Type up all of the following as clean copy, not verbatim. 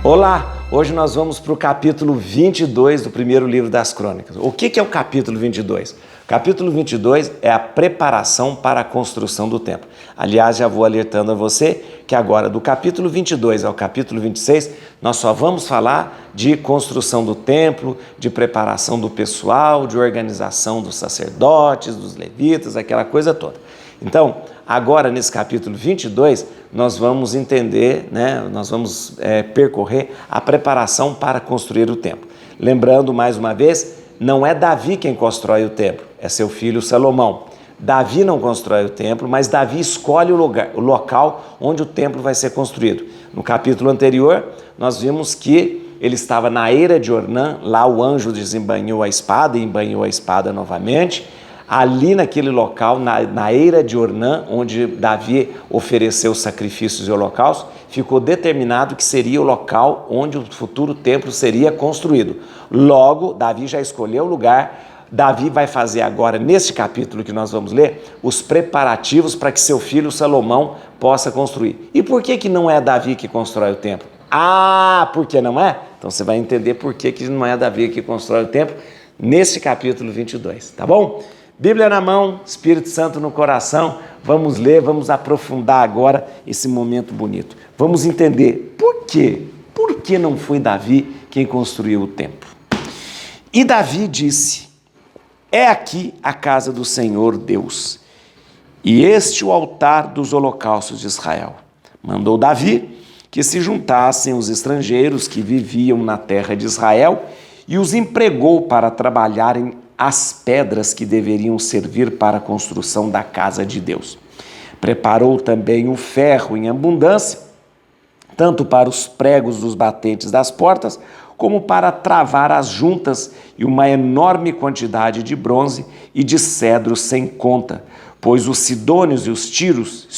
Olá, hoje nós vamos para o capítulo 22 do primeiro livro das Crônicas. O que é o capítulo 22? O capítulo 22 é a preparação para a construção do templo. Aliás, já vou alertando a você que agora do capítulo 22 ao capítulo 26, nós só vamos falar de construção do templo, de preparação do pessoal, de organização dos sacerdotes, dos levitas, aquela coisa toda. Então, agora nesse capítulo 22, nós vamos entender, nós vamos percorrer a preparação para construir o templo. Lembrando, mais uma vez, não é Davi quem constrói o templo, é seu filho Salomão. Davi não constrói o templo, mas Davi escolhe o local onde o templo vai ser construído. No capítulo anterior, nós vimos que ele estava na eira de Ornã, lá o anjo desembainhou a espada e embainhou a espada novamente. Ali naquele local, na eira de Ornã, onde Davi ofereceu sacrifícios e holocaustos, ficou determinado que seria o local onde o futuro templo seria construído. Logo, Davi já escolheu o lugar. Davi vai fazer agora, neste capítulo que nós vamos ler, os preparativos para que seu filho Salomão possa construir. E por que não é Davi que constrói o templo? Ah, por que não é? Então você vai entender por que não é Davi que constrói o templo neste capítulo 22, tá bom? Bíblia na mão, Espírito Santo no coração, vamos ler, vamos aprofundar agora esse momento bonito. Vamos entender por quê? Por que não foi Davi quem construiu o templo? E Davi disse: é aqui a casa do Senhor Deus, e este o altar dos holocaustos de Israel. Mandou Davi que se juntassem os estrangeiros que viviam na terra de Israel e os empregou para trabalharem as pedras que deveriam servir para a construção da casa de Deus. Preparou também o ferro em abundância, tanto para os pregos dos batentes das portas, como para travar as juntas, e uma enorme quantidade de bronze e de cedro sem conta, pois os sidônios e os tírios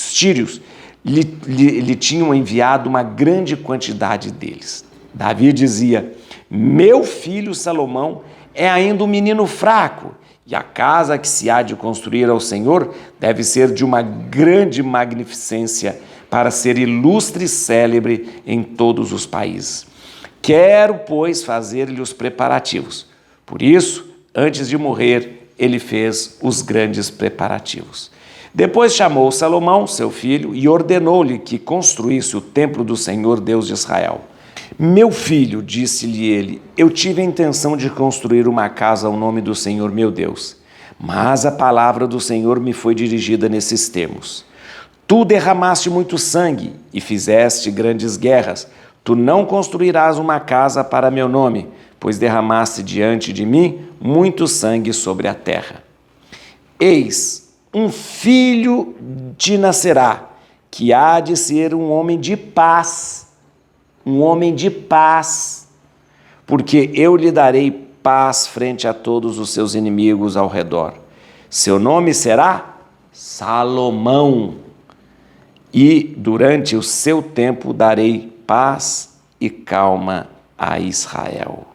lhe tinham enviado uma grande quantidade deles. Davi dizia: meu filho Salomão é ainda um menino fraco, e a casa que se há de construir ao Senhor deve ser de uma grande magnificência, para ser ilustre e célebre em todos os países. Quero, pois, fazer-lhe os preparativos. Por isso, antes de morrer, ele fez os grandes preparativos. Depois chamou Salomão, seu filho, e ordenou-lhe que construísse o templo do Senhor Deus de Israel. Meu filho, disse-lhe ele, eu tive a intenção de construir uma casa ao nome do Senhor meu Deus, mas a palavra do Senhor me foi dirigida nesses termos: tu derramaste muito sangue e fizeste grandes guerras. Tu não construirás uma casa para meu nome, pois derramaste diante de mim muito sangue sobre a terra. Eis, um filho te nascerá, que há de ser um homem de paz, porque eu lhe darei paz frente a todos os seus inimigos ao redor. Seu nome será Salomão, e durante o seu tempo darei paz e calma a Israel.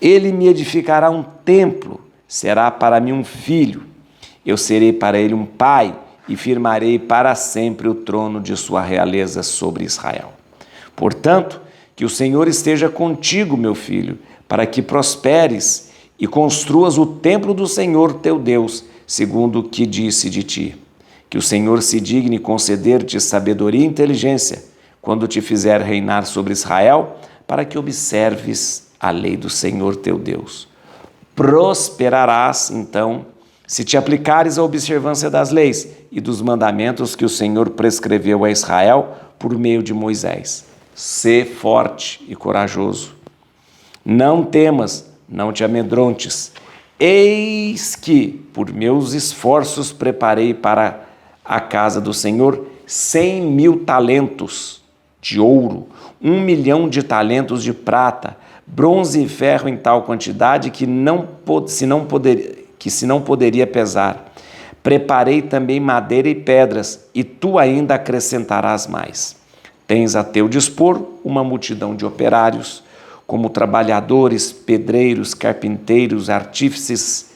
Ele me edificará um templo, será para mim um filho. Eu serei para ele um pai e firmarei para sempre o trono de sua realeza sobre Israel. Portanto, que o Senhor esteja contigo, meu filho, para que prosperes e construas o templo do Senhor teu Deus, segundo o que disse de ti. Que o Senhor se digne conceder-te sabedoria e inteligência, quando te fizer reinar sobre Israel, para que observes a lei do Senhor teu Deus. Prosperarás, então, se te aplicares à observância das leis e dos mandamentos que o Senhor prescreveu a Israel por meio de Moisés. Sê forte e corajoso. Não temas, não te amedrontes. Eis que, por meus esforços, preparei para a casa do Senhor 100.000 talentos de ouro, 1.000.000 de talentos de prata, bronze e ferro em tal quantidade que se não poderia pesar. Preparei também madeira e pedras, e tu ainda acrescentarás mais. Tens a teu dispor uma multidão de operários, como trabalhadores, pedreiros, carpinteiros, artífices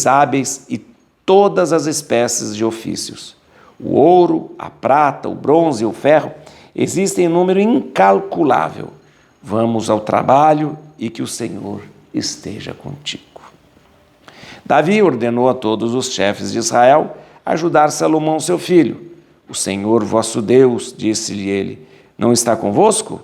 hábeis e todas as espécies de ofícios. O ouro, a prata, o bronze e o ferro existem em número incalculável. Vamos ao trabalho e que o Senhor esteja contigo. Davi ordenou a todos os chefes de Israel ajudar Salomão, seu filho. O Senhor vosso Deus, disse-lhe ele, não está convosco?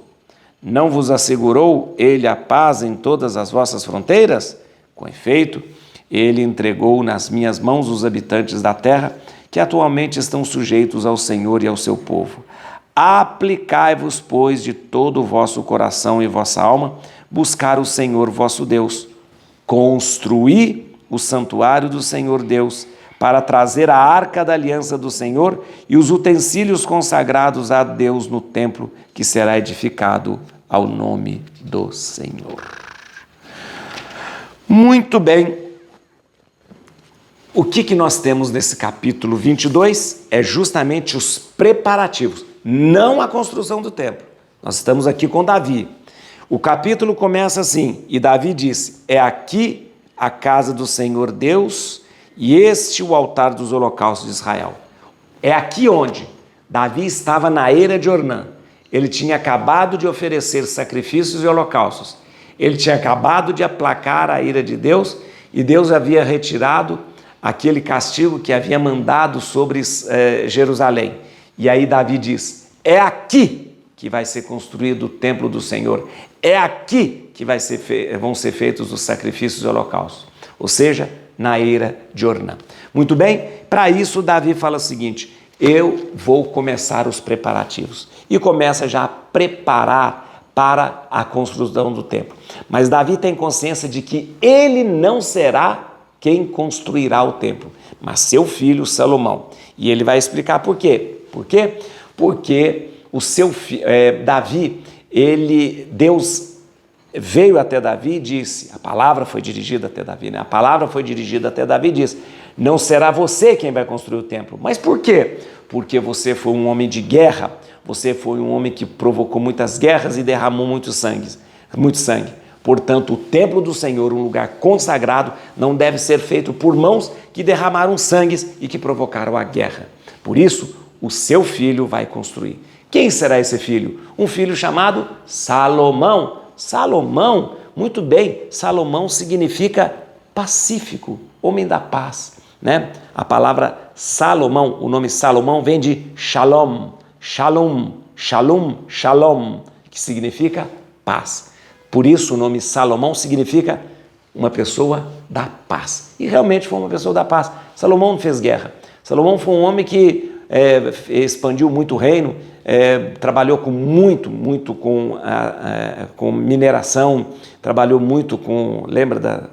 Não vos assegurou ele a paz em todas as vossas fronteiras? Com efeito, ele entregou nas minhas mãos os habitantes da terra, que atualmente estão sujeitos ao Senhor e ao seu povo. Aplicai-vos, pois, de todo o vosso coração e vossa alma, buscar o Senhor vosso Deus. Construí o santuário do Senhor Deus, para trazer a arca da aliança do Senhor e os utensílios consagrados a Deus no templo que será edificado ao nome do Senhor. Muito bem. O que nós temos nesse capítulo 22 é justamente os preparativos, não a construção do templo. Nós estamos aqui com Davi. O capítulo começa assim, e Davi disse, é aqui a casa do Senhor Deus e este o altar dos holocaustos de Israel. É aqui onde Davi estava na eira de Ornã. Ele tinha acabado de oferecer sacrifícios e holocaustos. Ele tinha acabado de aplacar a ira de Deus e Deus havia retirado aquele castigo que havia mandado sobre Jerusalém. E aí Davi diz, é aqui que vai ser construído o templo do Senhor. É aqui que vão ser feitos os sacrifícios e holocaustos. Ou seja, na eira de Ornã. Muito bem, para isso Davi fala o seguinte, eu vou começar os preparativos. E começa já a preparar para a construção do templo. Mas Davi tem consciência de que ele não será quem construirá o templo, mas seu filho Salomão. E ele vai explicar por quê. Por quê? Porque o seu Davi, Deus veio até Davi e disse, a palavra foi dirigida até Davi, né? A palavra foi dirigida até Davi e disse, não será você quem vai construir o templo. Mas por quê? Porque você foi um homem de guerra, você foi um homem que provocou muitas guerras e derramou muito sangue. Portanto, o templo do Senhor, um lugar consagrado, não deve ser feito por mãos que derramaram sangue e que provocaram a guerra. Por isso, o seu filho vai construir. Quem será esse filho? Um filho chamado Salomão. Salomão, muito bem, Salomão significa pacífico, homem da paz, né? A palavra Salomão, o nome Salomão vem de Shalom, Shalom, Shalom, Shalom, que significa paz. Por isso o nome Salomão significa uma pessoa da paz. E realmente foi uma pessoa da paz. Salomão não fez guerra. Salomão foi um homem que expandiu muito o reino, trabalhou com mineração, trabalhou muito com,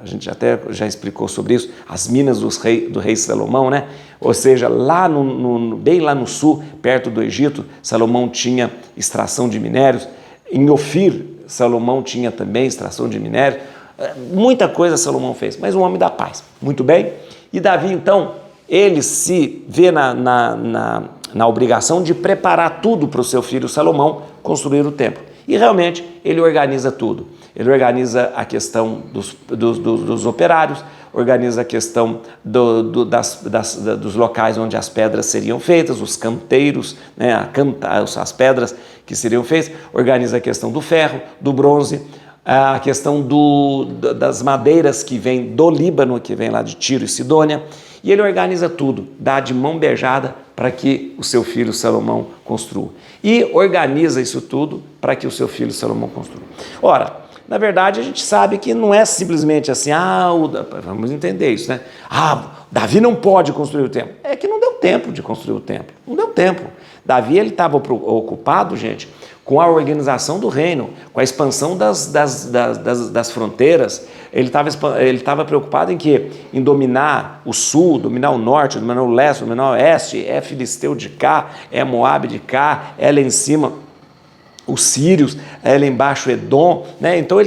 a gente até já explicou sobre isso, as minas do rei Salomão, né? Ou seja, bem lá no sul, perto do Egito, Salomão tinha extração de minérios. Em Ofir, Salomão tinha também extração de minérios. Muita coisa Salomão fez, mas um homem da paz. Muito bem. E Davi, então, ele se vê na obrigação de preparar tudo para o seu filho Salomão construir o templo. E realmente ele organiza tudo. Ele organiza a questão dos operários, organiza a questão dos locais onde as pedras seriam feitas, os canteiros, né, as pedras que seriam feitas, organiza a questão do ferro, do bronze, a questão das madeiras que vêm do Líbano, que vem lá de Tiro e Sidônia, e ele organiza tudo, dá de mão beijada para que o seu filho Salomão construa. E organiza isso tudo para que o seu filho Salomão construa. Ora, na verdade a gente sabe que não é simplesmente assim, vamos entender isso, né? Davi não pode construir o templo. É que não deu tempo de construir o templo, não deu tempo. Davi, ele estava ocupado, gente, com a organização do reino, com a expansão das fronteiras. Ele estava preocupado em quê? Em dominar o sul, dominar o norte, dominar o leste, dominar o oeste. É filisteu de cá, é Moabe de cá, é lá em cima os sírios, é lá embaixo Edom, né? Então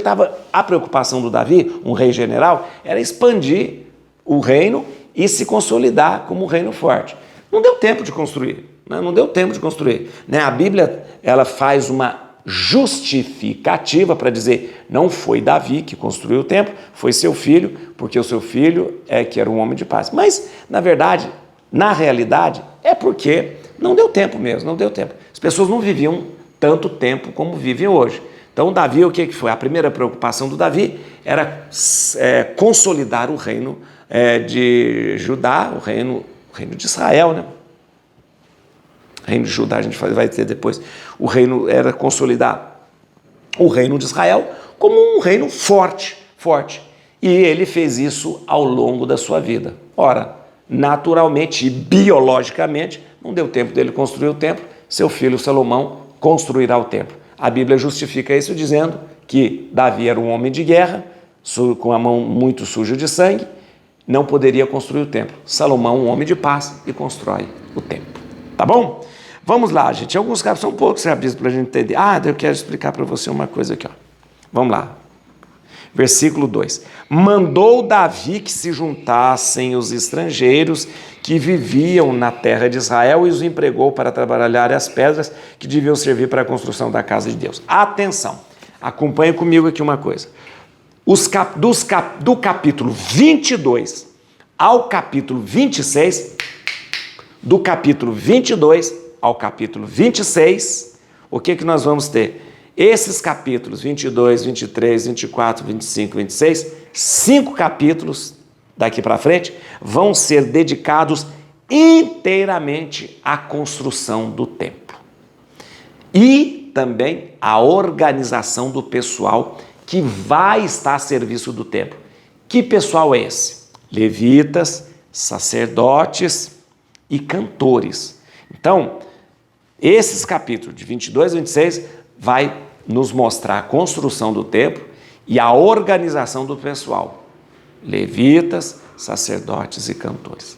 a preocupação do Davi, um rei general, era expandir o reino e se consolidar como um reino forte. Não deu tempo de construir. Não deu tempo de construir. A Bíblia, ela faz uma justificativa para dizer, não foi Davi que construiu o templo, foi seu filho, porque o seu filho que era um homem de paz. Mas, na verdade, na realidade, é porque não deu tempo mesmo, não deu tempo. As pessoas não viviam tanto tempo como vivem hoje. Então, Davi, o que foi? A primeira preocupação do Davi era consolidar o reino de Judá, o reino de Israel, né? O reino de Judá, a gente vai ter depois. O reino era consolidar o reino de Israel como um reino forte. E ele fez isso ao longo da sua vida. Ora, naturalmente e biologicamente, não deu tempo dele construir o templo, seu filho Salomão construirá o templo. A Bíblia justifica isso dizendo que Davi era um homem de guerra, com a mão muito suja de sangue, não poderia construir o templo. Salomão, um homem de paz, e constrói o templo. Tá bom? Vamos lá, gente. Alguns casos são poucos capítulos para a gente entender. Eu quero explicar para você uma coisa aqui. Ó. Vamos lá. Versículo 2. Mandou Davi que se juntassem os estrangeiros que viviam na terra de Israel e os empregou para trabalhar as pedras que deviam servir para a construção da casa de Deus. Atenção, acompanhe comigo aqui uma coisa. Do capítulo 22 ao capítulo 26, do capítulo 22 ao capítulo 26, o que nós vamos ter? Esses capítulos 22, 23, 24, 25, 26, 5 capítulos daqui para frente vão ser dedicados inteiramente à construção do templo e também à organização do pessoal que vai estar a serviço do templo. Que pessoal é esse? Levitas, sacerdotes e cantores. Então, esses capítulos de 22 a 26 vai nos mostrar a construção do templo e a organização do pessoal. Levitas, sacerdotes e cantores.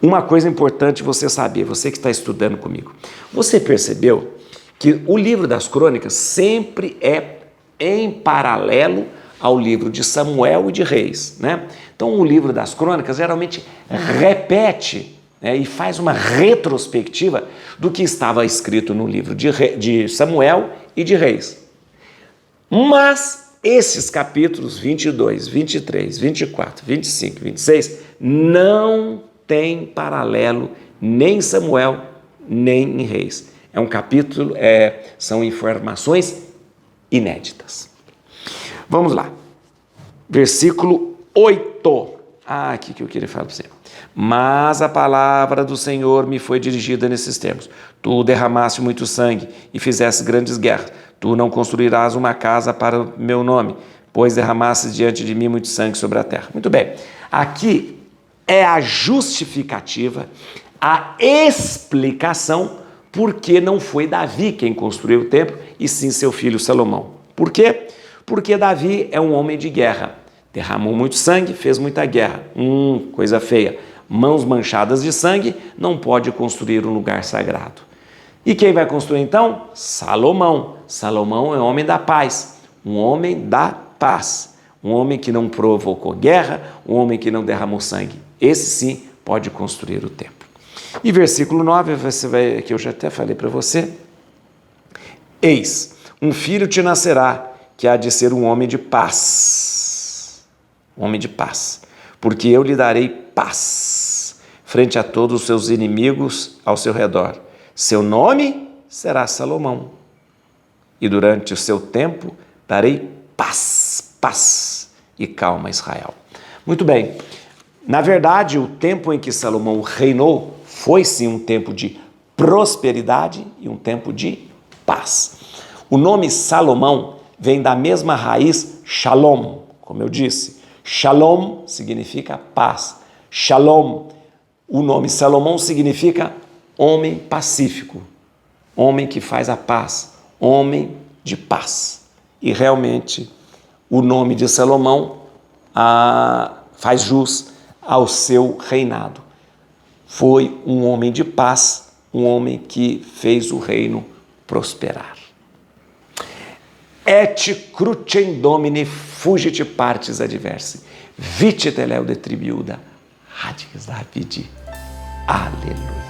Uma coisa importante você saber, você que está estudando comigo. Você percebeu que o livro das crônicas sempre é em paralelo ao livro de Samuel e de Reis, né? Então o livro das crônicas geralmente repete e faz uma retrospectiva do que estava escrito no livro de Samuel e de Reis. Mas esses capítulos 22, 23, 24, 25, 26 não tem paralelo nem em Samuel, nem em Reis. É um capítulo, são informações inéditas. Vamos lá. Versículo 8. Aqui que eu queria falar para você. Mas a palavra do Senhor me foi dirigida nesses termos. Tu derramaste muito sangue e fizeste grandes guerras. Tu não construirás uma casa para o meu nome, pois derramaste diante de mim muito sangue sobre a terra. Muito bem. Aqui é a justificativa, a explicação porque não foi Davi quem construiu o templo, e sim seu filho Salomão. Por quê? Porque Davi é um homem de guerra. Derramou muito sangue, fez muita guerra. Coisa feia. Mãos manchadas de sangue, não pode construir um lugar sagrado. E quem vai construir então? Salomão. Salomão é um homem da paz, um homem da paz. Um homem que não provocou guerra, um homem que não derramou sangue. Esse sim pode construir o templo. E versículo 9, você vai, que eu já até falei para você. Eis, um filho te nascerá, que há de ser um homem de paz. Um homem de paz. Porque eu lhe darei paz frente a todos os seus inimigos ao seu redor. Seu nome será Salomão. E durante o seu tempo darei paz e calma a Israel. Muito bem. Na verdade, o tempo em que Salomão reinou foi sim um tempo de prosperidade e um tempo de paz. O nome Salomão vem da mesma raiz Shalom, como eu disse. Shalom significa paz. Shalom, o nome Salomão significa homem pacífico, homem que faz a paz, homem de paz. E realmente o nome de Salomão faz jus ao seu reinado. Foi um homem de paz, um homem que fez o reino prosperar. Et crucem domini fugit partis adversi, vite teleu de tribiuda, radiges Davidi. Aleluia.